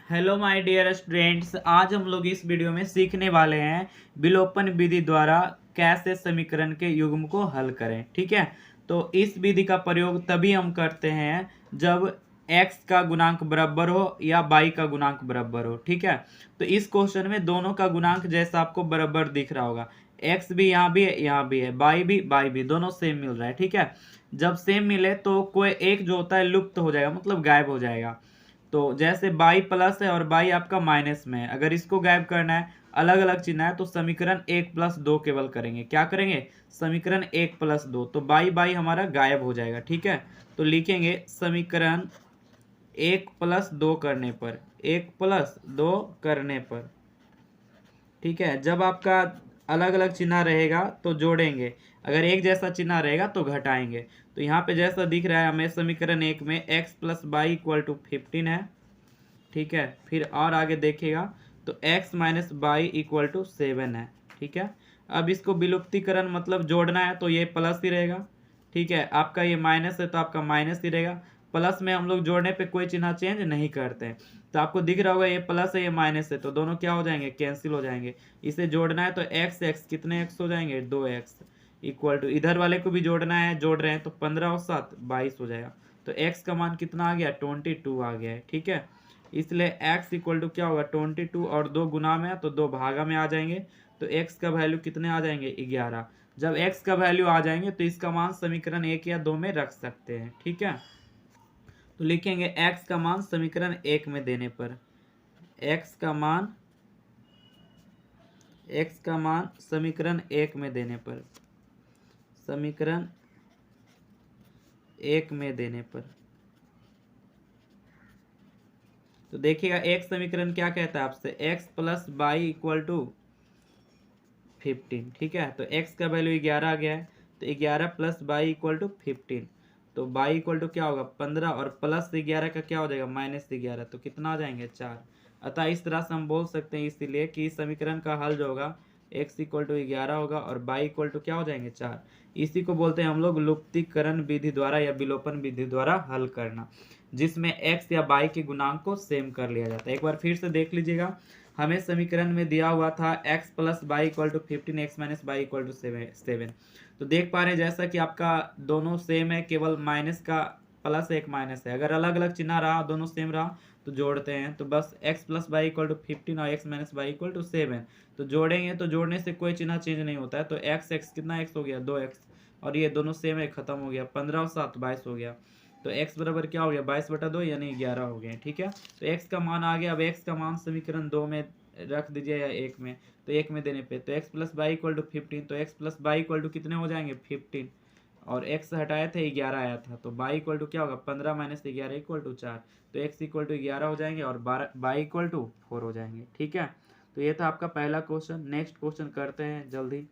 Hello my dear students, आज हम लोग इस वीडियो में सीखने वाले हैं विलोपन विधि द्वारा कैसे समीकरण के युग्म को हल करें। ठीक है, तो इस विधि का प्रयोग तभी हम करते हैं जब x का गुणांक बराबर हो या y का गुणांक बराबर हो। ठीक है, तो इस क्वेश्चन में दोनों का गुणांक जैसा आपको बराबर दिख रहा होगा, x भी यहाँ भी है, यहाँ भी है, y भी दोनों सेम मिल रहा है। ठीक है, जब सेम मिले तो कोई एक जो होता है लुप्त हो जाएगा, मतलब गायब हो जाएगा। तो जैसे बाई प्लस है और बाई आपका माइनस में है, अगर इसको गायब करना है, अलग अलग चिन्ह है, तो समीकरण 1+2 केवल करेंगे। क्या करेंगे? समीकरण 1+2, तो बाई बाई हमारा गायब हो जाएगा। ठीक है, तो लिखेंगे समीकरण 1+2 करने पर, 1+2 करने पर। ठीक है, जब आपका अलग अलग चिन्ह रहेगा तो जोड़ेंगे, अगर एक जैसा चिन्ह रहेगा तो घटाएंगे। तो यहाँ पे जैसा दिख रहा है हमें समीकरण 1 में x plus y equal to 15 है। ठीक है, फिर और आगे देखिएगा तो x minus y equal to 7 है। ठीक है, अब इसको विलुप्तीकरण मतलब जोड़ना है तो ये प्लस ही रहेगा। ठीक है, आपका ये माइनस है तो आपका माइनस ही रहेगा। प्लस में हम लोग जोड़ने पे कोई चिन्ह चेंज नहीं करते हैं, तो आपको दिख रहा होगा ये प्लस है ये माइनस है, तो दोनों क्या हो जाएंगे? कैंसिल हो जाएंगे। इसे जोड़ना है तो एक्स एक्स कितने एक्स हो जाएंगे? 2x इक्वल टू इधर वाले को भी जोड़ना है, जोड़ रहे हैं तो 15 और 7 22 हो जाएगा। तो x का मान कितना आ गया? 22 आ गया है। ठीक है, इसलिए x इक्वल टू क्या होगा? 22 और 2 गुना में है तो 2 भागा में आ जाएंगे, तो x का वैल्यू कितने आ जाएंगे? 11। जब x का वैल्यू आ जाएंगे तो इसका मान समीकरण 1 या 2 में रख सकते हैं। ठीक है, तो लिखेंगे x का मान समीकरण 1 में देने पर, x का मान समीकरण 1 में देने पर, समीकरण 1 में देने पर। तो देखिएगा एक समीकरण क्या कहता है आपसे? x plus y equal to 15। ठीक है, तो x का वैल्यू 11 आ गया है, तो 11 प्लस बाई इक्वल टू 15, तो बाई इक्वल टू क्या होगा? 15, और प्लस 11 का क्या हो जाएगा? -11, तो कितना आ जाएंगे? 4। अतः इस तरह से हम बोल सकते हैं इसीलिए कि इस समीकरण का हल जो होगा x इक्वल टू 11 होगा और बाई इक्वल टू क्या हो जाएंगे? 4। इसी को बोलते हैं हम लोग लुप्तीकरण विधि द्वारा या विलोपन विधि द्वारा हल करना, जिसमें x या y के गुणांक को सेम कर लिया जाता है। एक बार फिर से देख लीजिएगा, हमें समीकरण में दिया हुआ था x plus y equal to 15, x minus y equal to 7। तो देख पा रहे हैं जैसा कि आपका दोनों सेम है, केवल माइनस का प्लस एक माइनस है। अगर अलग अलग चिन्ह रहा, दोनों सेम रहा तो जोड़ते हैं, तो बस x plus y equal to 15 और x minus y equal to 7, तो जोड़ेंगे तो जोड़ने से कोई चिन्ह चेंज नहीं होता है। तो x कितना x हो गया? 2x, और ये दोनों सेम है, खत्म हो गया। 15 और 7 22 हो गया, तो x बराबर क्या हो गया? 22/2 यानी 11 हो गए। ठीक है, तो x का मान आ गया। अब x का मान समीकरण 2 में रख दीजिए या 1 में, तो 1 में देने पे तो x plus y equal to 15, तो x plus y equal to कितने हो जाएंगे? 15, और x हटाए थे 11 आया था, तो बाई इक्वल टू क्या होगा? 15 माइनस 11 इक्वल टू 4, तो x इक्वल टू 11 हो जाएंगे और बाई इक्वल टू 4 हो जाएंगे। ठीक है, तो ये था आपका पहला क्वेश्चन। नेक्स्ट क्वेश्चन करते हैं जल्दी।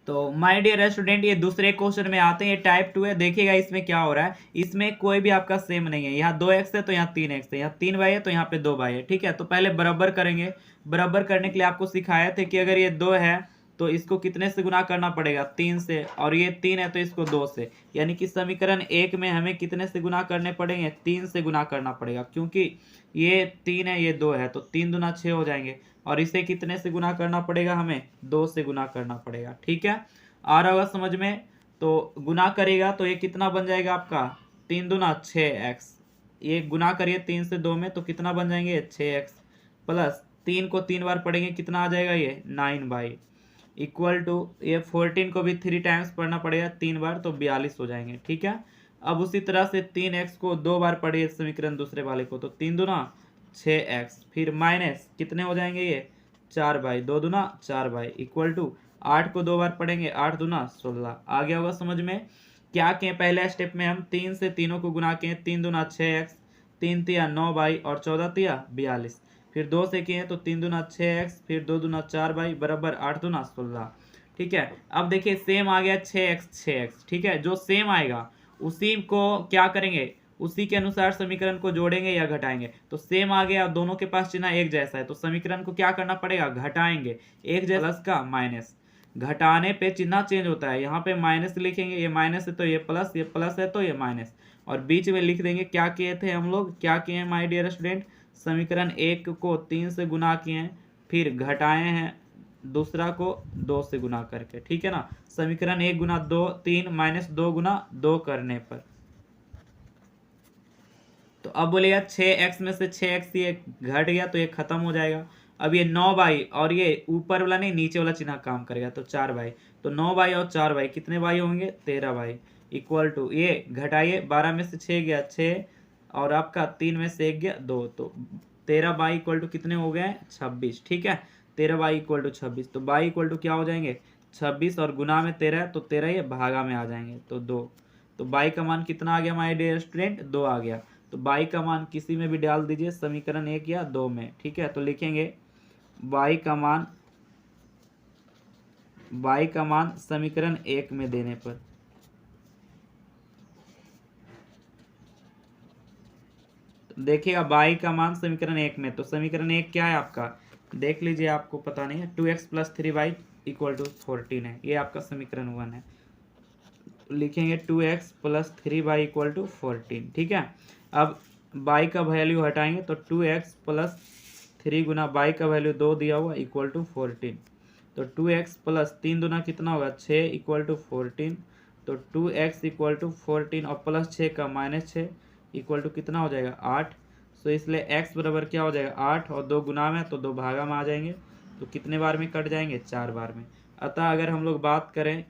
तो माय डियर स्टूडेंट, ये दूसरे क्वेश्चन में आते हैं। ये टाइप 2 है। देखिएगा इसमें क्या हो रहा है, इसमें कोई भी आपका सेम नहीं है। यहाँ 2x है तो यहाँ 3x है, यहाँ 3y है तो यहाँ पे 2y है। ठीक है, तो पहले बराबर करेंगे। बराबर करने के लिए आपको सिखाया थे कि अगर ये 2 है तो इसको कितने से गुना करना पड़ेगा? 3 से, और ये 3 है तो इसको 2 से, यानी कि समीकरण 1 में हमें कितने से गुना करने पड़ेंगे? 3 से गुना करना पड़ेगा, क्योंकि ये 3 है ये 2 है, तो 3 दूना 6 हो जाएंगे, और इसे कितने से गुना करना पड़ेगा? हमें 2 से गुना करना पड़ेगा। ठीक है, आ रहा होगा समझ में? तो गुना करेगा तो ये कितना बन जाएगा आपका? 3 दूना 6x, ये गुना करिए 3 से 2 में तो कितना बन जाएंगे? 6x, प्लस 3 को 3 बार पढ़ेंगे, कितना आ जाएगा? ये 9y इक्वल टू, ये 14 को भी 3 टाइम्स पढ़ना पड़ेगा 3 बार, तो 42 हो जाएंगे। ठीक है, अब उसी तरह से 3x को 2 बार पढ़िए समीकरण दूसरे वाले को, तो 3 दूना 6x, फिर माइनस कितने हो जाएंगे? ये 4y, 2 दूना 4y इक्वल टू 8 को 2 बार पढ़ेंगे, 8 दूना 16। आ गया होगा समझ में? क्या किए पहले स्टेप में? हम 3 से तीनों को गुना किए, 3 दूना 6x, 3 तिया 9y और 14 तिया 42, फिर 2 से किए तो 3 दूना 6x, फिर 2 दूना 4y बराबर 8 दूना 16। ठीक है, अब देखिए सेम आ गया 6x। ठीक है, जो सेम आएगा उसी को क्या करेंगे? उसी के अनुसार समीकरण को जोड़ेंगे या घटाएंगे। तो सेम आ गया, दोनों के पास चिन्ह एक जैसा है, तो समीकरण को क्या करना पड़ेगा? घटाएंगे। एक जैसा प्लस का माइनस, घटाने पे चिन्ह चेंज होता है। यहाँ पे माइनस लिखेंगे, ये माइनस है तो ये प्लस, ये प्लस है तो ये माइनस, और बीच में लिख देंगे क्या किए थे हम लोग, क्या किए हैं माय डियर स्टूडेंट, समीकरण 1 को 3 से गुना किए हैं, फिर घटाए हैं दूसरा को 2 से गुना करके, ठीक है ना। समीकरण 1 गुना 2 3 माइनस 2 गुना 2 करने पर, तो अब बोलेगा 6x में से 6x ये घट गया तो ये खत्म हो जाएगा। अब ये 9y और ये ऊपर वाला नहीं नीचे वाला चिन्ह काम करेगा, तो 4y, तो 9y और 4y कितने y होंगे, 13y इक्वल टू, ये घटाइए 12 में से 6 गया 6 और आपका 3 में से 1 गया 2, तो 13y इक्वल टू कितने हो गए 26, ठीक है। 13y इक्वल टू 26, तो y इक्वल टू क्या हो जाएंगे 26 और गुना में 13 तो 13 ये भागा में आ जाएंगे तो 2, तो y का मान कितना आ गया माय डियर स्टूडेंट 2 आ गया। तो y का मान किसी में भी डाल दीजिए समीकरण 1 या 2 में, ठीक है। तो लिखेंगे y का मान समीकरण 1 में देने पर, देखिएगा y का मान समीकरण 1 में, तो समीकरण 1 क्या है आपका, देख लीजिए आपको पता नहीं है, 2x plus 3y equal to 14 है, ये आपका समीकरण 1 है। लिखेंगे 2x plus 3y equal to 14, ठीक है। अब y का वैल्यू हटाएंगे तो 2x प्लस 3 गुना y का वैल्यू 2 दिया हुआ इक्वल टू 14, तो 2x प्लस 3 दुना कितना होगा 6 इक्वल टू 14, तो 2x इक्वल टू 14 और प्लस 6 का माइनस 6 इक्वल टू कितना हो जाएगा 8। तो इसलिए x बराबर क्या हो जाएगा 8 और 2 गुना में तो 2 भागा में आ जाएंगे, तो कितने बार में कट जाएंगे 4 बार में। अतः अगर हम लोग बात करें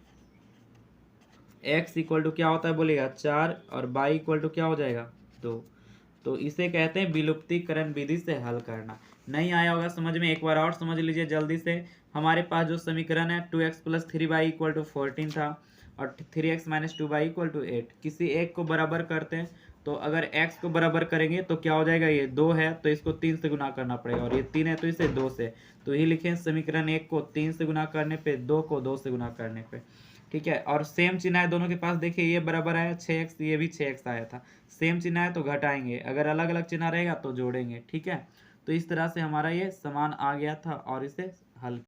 x इक्वल टू क्या होता है बोलेगा 4 और y इक्वल टू क्या हो जाएगा 2, तो इसे कहते हैं विलुप्तीकरण विधि से हल करना। नहीं आया होगा समझ में, एक बार और समझ लीजिए जल्दी से। हमारे पास जो समीकरण है 2x plus 3y equal to 14 था और 3x minus 2y equal to 8, किसी एक को बराबर करते हैं, तो अगर x को बराबर करेंगे तो क्या हो जाएगा, ये 2 है तो इसको 3 से गुना करना पड़ेगा और ये 3 है तो इसे 2 से, तो ये लिखें समीकरण 1 को 3 से गुना करने पे, 2 को 2 से गुना करने पे, ठीक है। और सेम चिन्ह है दोनों के पास, देखिए ये बराबर आया 6x, ये भी 6x आया था, सेम चिन्ह है तो घटाएंगे, अगर अलग अलग चिन्ह रहेगा तो जोड़ेंगे, ठीक है। तो इस तरह से हमारा ये समान आ गया था और इसे हल